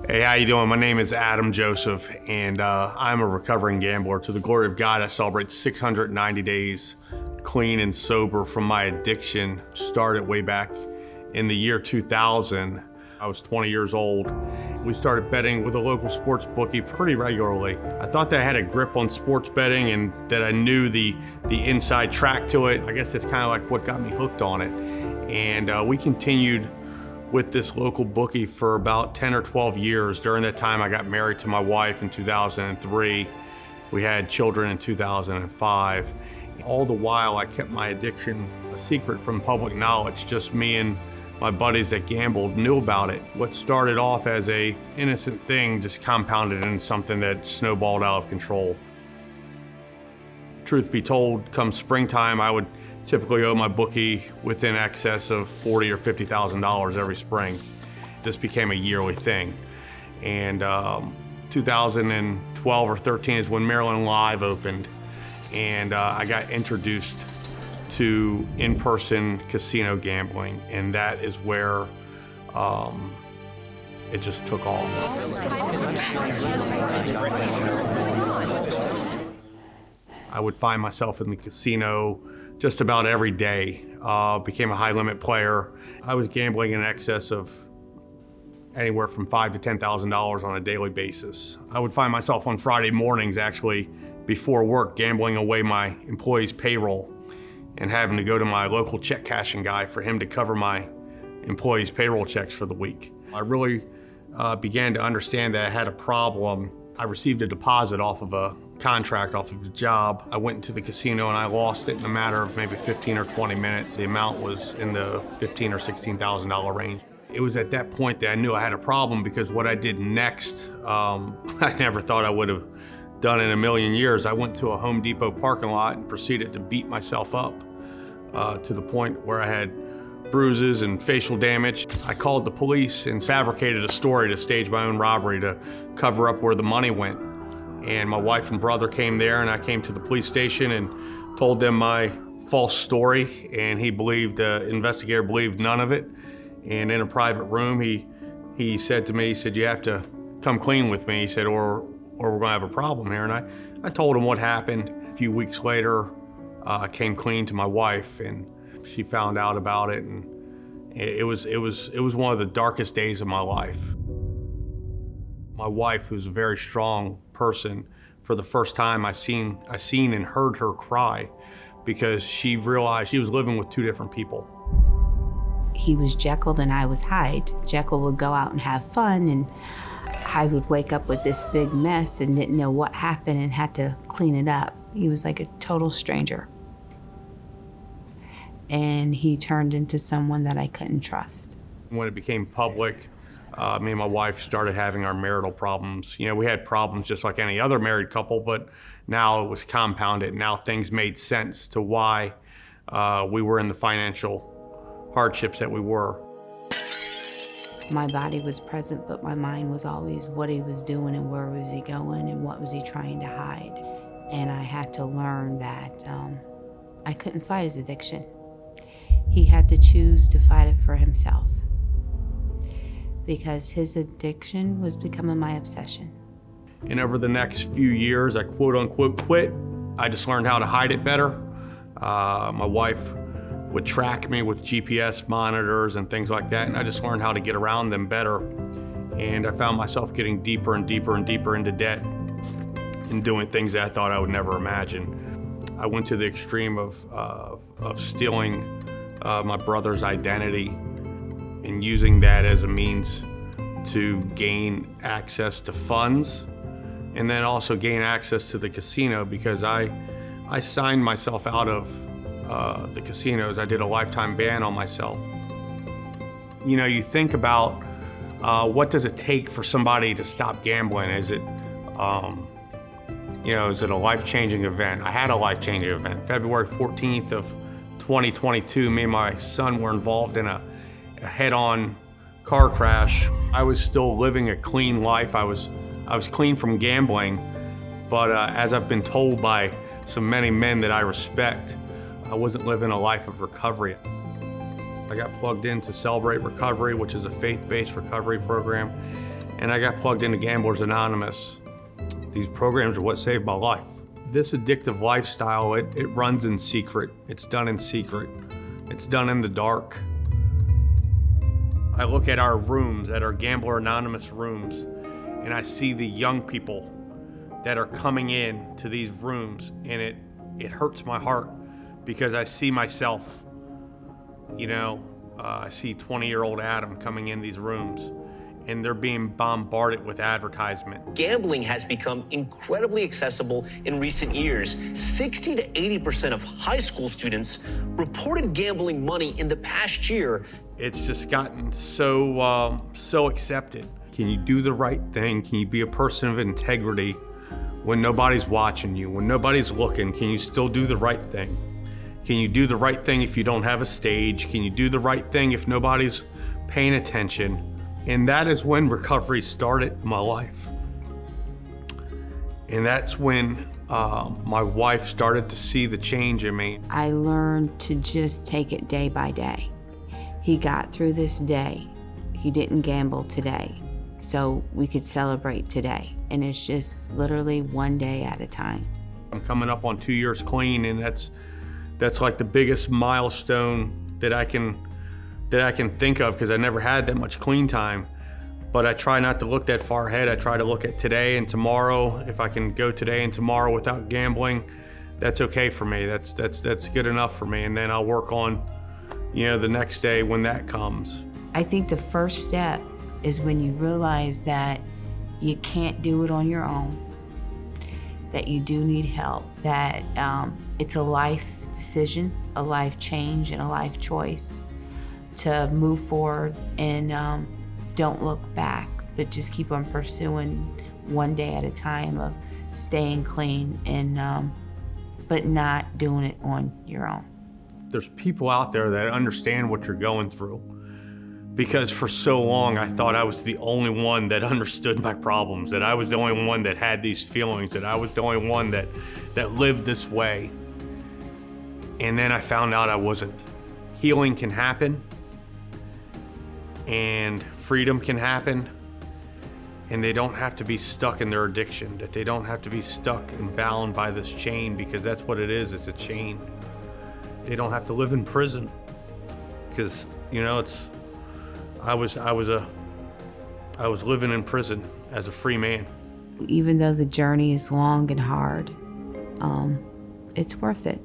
Hey, how you doing? My name is Adam Joseph, and I'm a recovering gambler. To the glory of God, I celebrate 690 days clean and sober from my addiction. Started way back in the year 2000. I was 20 years old. We started betting with a local sports bookie pretty regularly. I thought that I had a grip on sports betting and that I knew the inside track to it. I guess that's kind of like what got me hooked on it. And we continued with this local bookie for about 10 or 12 years. During that time, I got married to my wife in 2003. We had children in 2005. All the while, I kept my addiction a secret from public knowledge. Just me and my buddies that gambled knew about it. What started off as an innocent thing just compounded into something that snowballed out of control. Truth be told, come springtime, I would typically owe my bookie within excess of $40,000 or $50,000 every spring. This became a yearly thing. And 2012 or 13 is when Maryland Live opened, and I got introduced to in-person casino gambling, and that is where it just took off. I would find myself in the casino just about every day. Became a high-limit player. I was gambling in excess of anywhere from $5,000 to $10,000 on a daily basis. I would find myself on Friday mornings, actually, before work, gambling away my employees' payroll and having to go to my local check cashing guy for him to cover my employees' payroll checks for the week. I really began to understand that I had a problem. I received a deposit off of a contract, off of a job. I went into the casino and I lost it in a matter of maybe 15 or 20 minutes. The amount was in the $15,000 or $16,000 range. It was at that point that I knew I had a problem, because what I did next, I never thought I would have done in a million years. I went to a Home Depot parking lot and proceeded to beat myself up to the point where I had bruises and facial damage. I called the police and fabricated a story to stage my own robbery to cover up where the money went. And my wife and brother came there, and I came to the police station and told them my false story, and the investigator believed none of it. And in a private room, he said to me, he said, "You have to come clean with me," he said, or we're gonna have a problem here. And I told him what happened. A few weeks later, I came clean to my wife, and she found out about it, and it was one of the darkest days of my life. My wife, who's a very strong person, for the first time I seen and heard her cry, because she realized she was living with two different people. He was Jekyll and I was Hyde. Jekyll would go out and have fun, and Hyde would wake up with this big mess and didn't know what happened and had to clean it up. He was like a total stranger. And he turned into someone that I couldn't trust. When it became public, me and my wife started having our marital problems. You know, we had problems just like any other married couple, but now it was compounded. Now things made sense to why we were in the financial hardships that we were. My body was present, but my mind was always what he was doing and where was he going and what was he trying to hide. And I had to learn that I couldn't fight his addiction. He had to choose to fight it for himself, because his addiction was becoming my obsession. And over the next few years, I quote unquote quit. I just learned how to hide it better. My wife would track me with GPS monitors and things like that, and I just learned how to get around them better. And I found myself getting deeper and deeper and deeper into debt and doing things that I thought I would never imagine. I went to the extreme of stealing my brother's identity and using that as a means to gain access to funds, and then also gain access to the casino, because I signed myself out of the casinos. I did a lifetime ban on myself. You know, you think about what does it take for somebody to stop gambling? Is it, is it a life-changing event? I had a life-changing event. February 14th of 2022, me and my son were involved in a head-on car crash. I was still living a clean life. I was clean from gambling, but as I've been told by so many men that I respect, I wasn't living a life of recovery. I got plugged into Celebrate Recovery, which is a faith-based recovery program, and I got plugged into Gamblers Anonymous. These programs are what saved my life. This addictive lifestyle, it runs in secret. It's done in secret. It's done in the dark. I look at our rooms, at our Gambler Anonymous rooms, and I see the young people that are coming in to these rooms, and it hurts my heart because I see myself. I see 20-year-old Adam coming in these rooms, and they're being bombarded with advertisement. Gambling has become incredibly accessible in recent years. 60 to 80% of high school students reported gambling money in the past year. It's just gotten so accepted. Can you do the right thing? Can you be a person of integrity when nobody's watching you, when nobody's looking? Can you still do the right thing? Can you do the right thing if you don't have a stage? Can you do the right thing if nobody's paying attention? And that is when recovery started in my life. And that's when my wife started to see the change in me. I learned to just take it day by day. He got through this day. He didn't gamble today, so we could celebrate today. And it's just literally one day at a time. I'm coming up on 2 years clean, and that's like the biggest milestone that I can think of, because I never had that much clean time. But I try not to look that far ahead. I try to look at today and tomorrow. If I can go today and tomorrow without gambling, that's okay for me. That's good enough for me. And then I'll work on, the next day when that comes. I think the first step is when you realize that you can't do it on your own, that you do need help, that it's a life decision, a life change, and a life choice to move forward and don't look back, but just keep on pursuing one day at a time of staying clean and but not doing it on your own. There's people out there that understand what you're going through, because for so long I thought I was the only one that understood my problems, that I was the only one that had these feelings, that I was the only one that lived this way. And then I found out I wasn't. Healing can happen, and freedom can happen, and they don't have to be stuck in their addiction, that they don't have to be stuck and bound by this chain, because that's what it is, it's a chain. They don't have to live in prison, because, I was living in prison as a free man. Even though the journey is long and hard, it's worth it.